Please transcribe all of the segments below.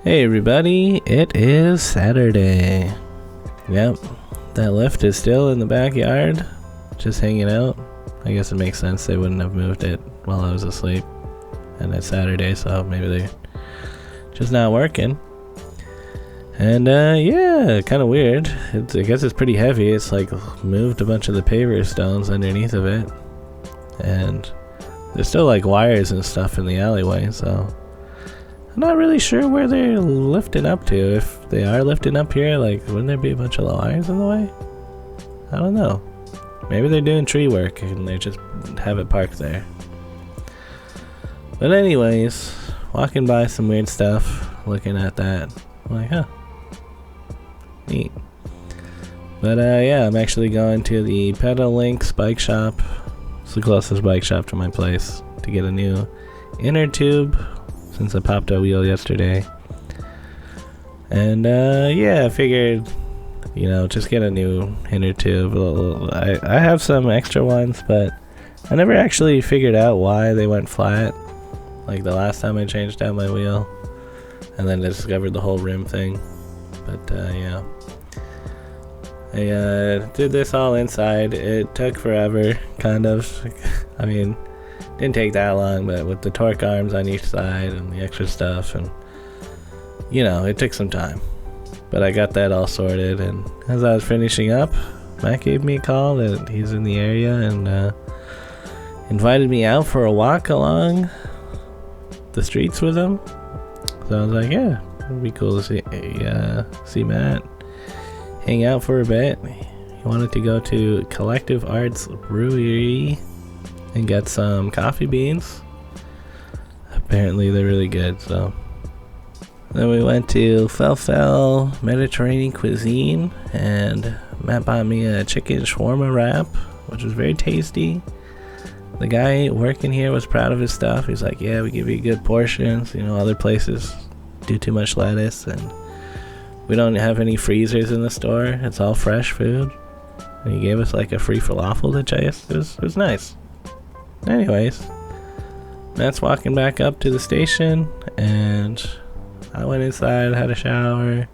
Hey everybody, it is Saturday. Yep, that lift is still in the backyard, just hanging out. I guess it makes sense they wouldn't have moved it while I was asleep. And it's Saturday, so maybe they're just not working. And yeah, kind of weird. I guess it's pretty heavy. It's like moved a bunch of the paver stones underneath of it. And there's still like wires and stuff in the alleyway, so I'm not really sure where they're lifting up to. If they are lifting up here, like, wouldn't there be a bunch of wires in the way? I don't know. Maybe they're doing tree work and they just have it parked there. But anyways, walking by some weird stuff, looking at that, I'm like, huh, neat. But yeah, I'm actually going to the Pedal Links bike shop. It's the closest bike shop to my place, to get a new inner tube, since I popped a wheel yesterday. And yeah, I figured, just get a new inner tube. I have some extra ones, but I never actually figured out why they went flat, like the last time I changed out my wheel, and then discovered the whole rim thing. But yeah, I did this all inside. It took forever, kind of. I mean, didn't take that long, but with the torque arms on each side and the extra stuff, and it took some time. But I got that all sorted, and as I was finishing up, Matt gave me a call that he's in the area and invited me out for a walk along the streets with him. So I was like, yeah, it'd be cool to see Matt, hang out for a bit. He wanted to go to Collective Arts Brewery and get some coffee beans. Apparently they're really good. So then we went to Felfel Mediterranean Cuisine, and Matt bought me a chicken shawarma wrap, which was very tasty. The guy working here was proud of his stuff. He's like, yeah, we give you good portions. Other places do too much lettuce, and we don't have any freezers in the store. It's all fresh food. And he gave us like a free falafel to taste. It was nice. Anyways, Matt's walking back up to the station, and I went inside, had a shower,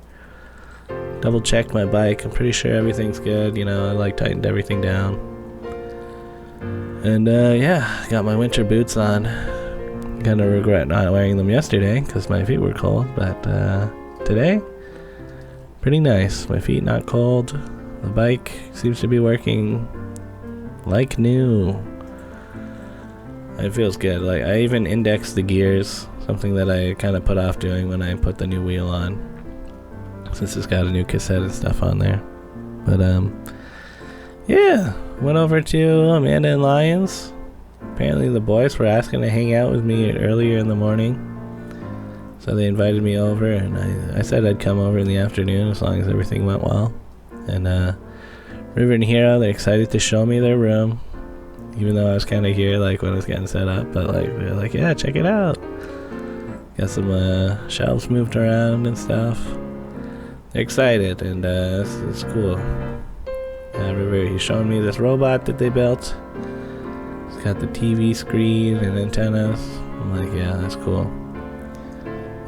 double checked my bike. I'm pretty sure everything's good. I tightened everything down. And yeah, got my winter boots on. Kind of regret not wearing them yesterday because my feet were cold, but today, pretty nice. My feet not cold. The bike seems to be working like new. It feels good. Like, I even indexed the gears, something that I kind of put off doing when I put the new wheel on, since it's got a new cassette and stuff on there. But yeah, went over to Amanda and Lyons. Apparently the boys were asking to hang out with me earlier in the morning, so they invited me over, and I said I'd come over in the afternoon as long as everything went well. And River and Hero, they're excited to show me their room, even though I was kind of here like when I was getting set up. But they're like, yeah, check it out. Got some shelves moved around and stuff. They're excited, and it's cool. River, he's showing me this robot that they built. It's got the TV screen and antennas. I'm like, yeah, that's cool.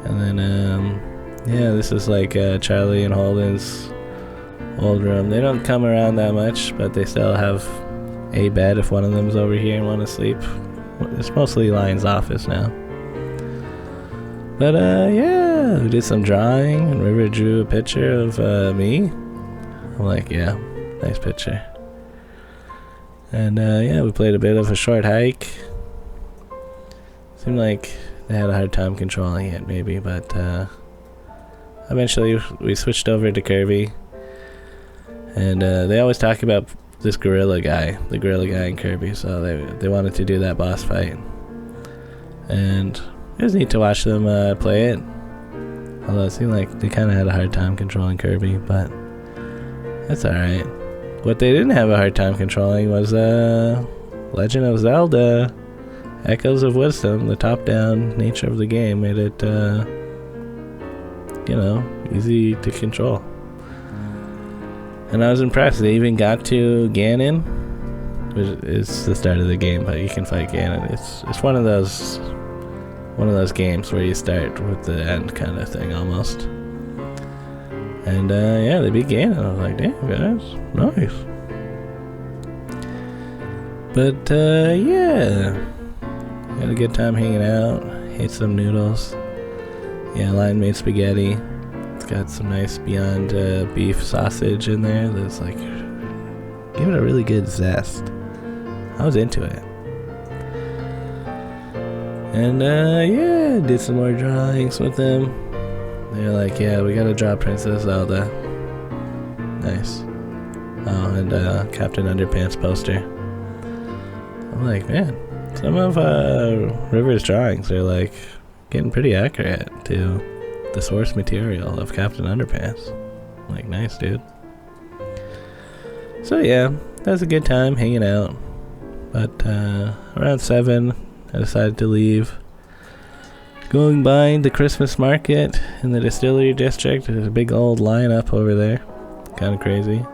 And then yeah, this is like Charlie and Holden's old room. They don't come around that much, but they still have a bed if one of them's over here and want to sleep. It's mostly Lion's office now. But yeah, we did some drawing, and River drew a picture of me. I'm like, yeah, nice picture. And yeah, we played a bit of a short hike. Seemed like they had a hard time controlling it, maybe, but eventually we switched over to Kirby. And they always talk about this the gorilla guy in Kirby, so they wanted to do that boss fight. And it was neat to watch them play it. Although it seemed like they kind of had a hard time controlling Kirby, but that's alright. What they didn't have a hard time controlling was Legend of Zelda Echoes of Wisdom. The top-down nature of the game made it, easy to control. And I was impressed. They even got to Ganon, which is the start of the game, but you can fight Ganon. It's one of one of those games where you start with the end kind of thing almost. And yeah, they began, and I was like, damn guys, nice. But yeah, had a good time hanging out. Ate some noodles. Yeah, Lion made spaghetti. It's got some nice Beyond beef sausage in there that's like, give it a really good zest. I was into it. And yeah, did some more drawings with them. They're like, yeah, we gotta draw Princess Zelda. Nice. Oh, and Captain Underpants poster. I'm like, man, some of River's drawings are like getting pretty accurate to the source material of Captain Underpants. I'm like, nice, dude. So yeah, that was a good time hanging out. But around 7, I decided to leave. Going by the Christmas market in the Distillery District, there's a big old lineup over there. Kind of crazy.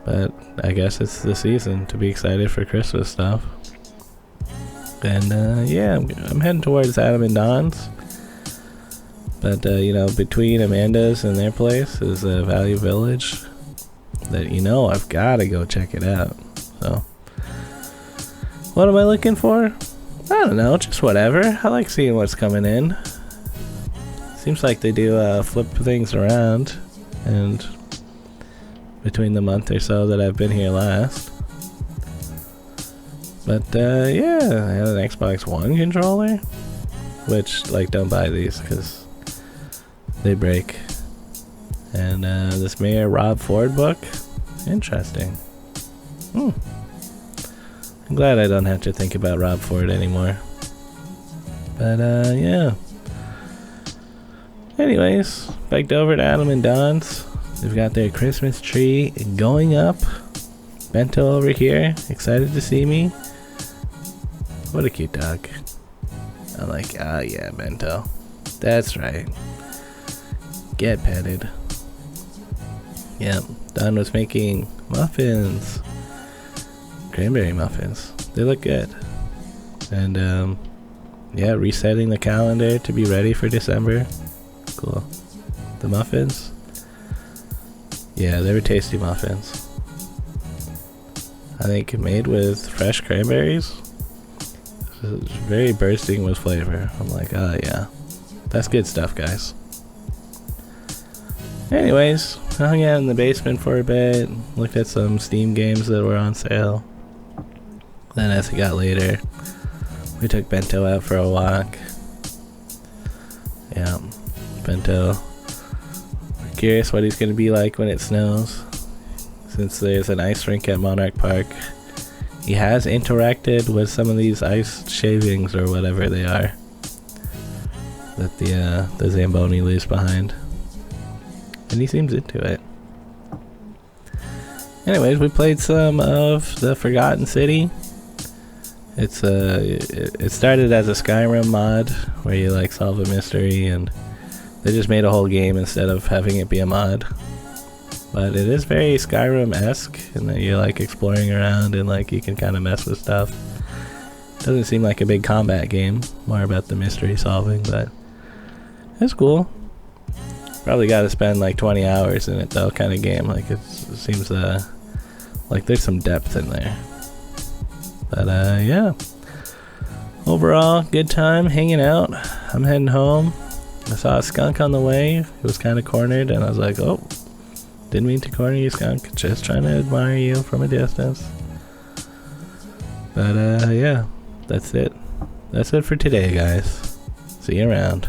But I guess it's the season to be excited for Christmas stuff. And yeah, I'm heading towards Adam and Don's. But you know, between Amanda's and their place is Value Village. That you know I've got to go check it out. So, what am I looking for? I don't know, just whatever. I like seeing what's coming in. Seems like they do flip things around, and between the month or so that I've been here last. But yeah, I had an Xbox One controller, which, like, don't buy these because they break. And this Mayor Rob Ford book, interesting. I'm glad I don't have to think about Rob Ford anymore. But yeah. Anyways, biked over to Adam and Don's. They've got their Christmas tree going up. Bento over here, excited to see me. What a cute dog. I'm like, ah yeah, Bento. That's right. Get petted. Yep, Don was making muffins. Cranberry muffins. They look good. And yeah, resetting the calendar to be ready for December. Cool. The muffins, yeah, they were tasty muffins. I think made with fresh cranberries. It's very bursting with flavor. I'm like, oh yeah, that's good stuff, guys. Anyways, I hung out in the basement for a bit, looked at some Steam games that were on sale. Then as it got later, we took Bento out for a walk. Yeah, Bento. We're curious what he's going to be like when it snows. Since there's an ice rink at Monarch Park, he has interacted with some of these ice shavings or whatever they are that the Zamboni leaves behind. And he seems into it. Anyways, we played some of the Forgotten City. It's it started as a Skyrim mod where you like solve a mystery, and they just made a whole game instead of having it be a mod. But it is very Skyrim-esque in that you're like exploring around and like you can kind of mess with stuff. Doesn't seem like a big combat game, more about the mystery solving, but it's cool. Probably got to spend like 20 hours in it though, kind of game. Like it seems like there's some depth in there. But yeah, overall good time hanging out. I'm heading home. I saw a skunk on the way. It was kind of cornered and I was like, oh, didn't mean to corner you, skunk, just trying to admire you from a distance. But yeah, that's it for today, guys. See you around.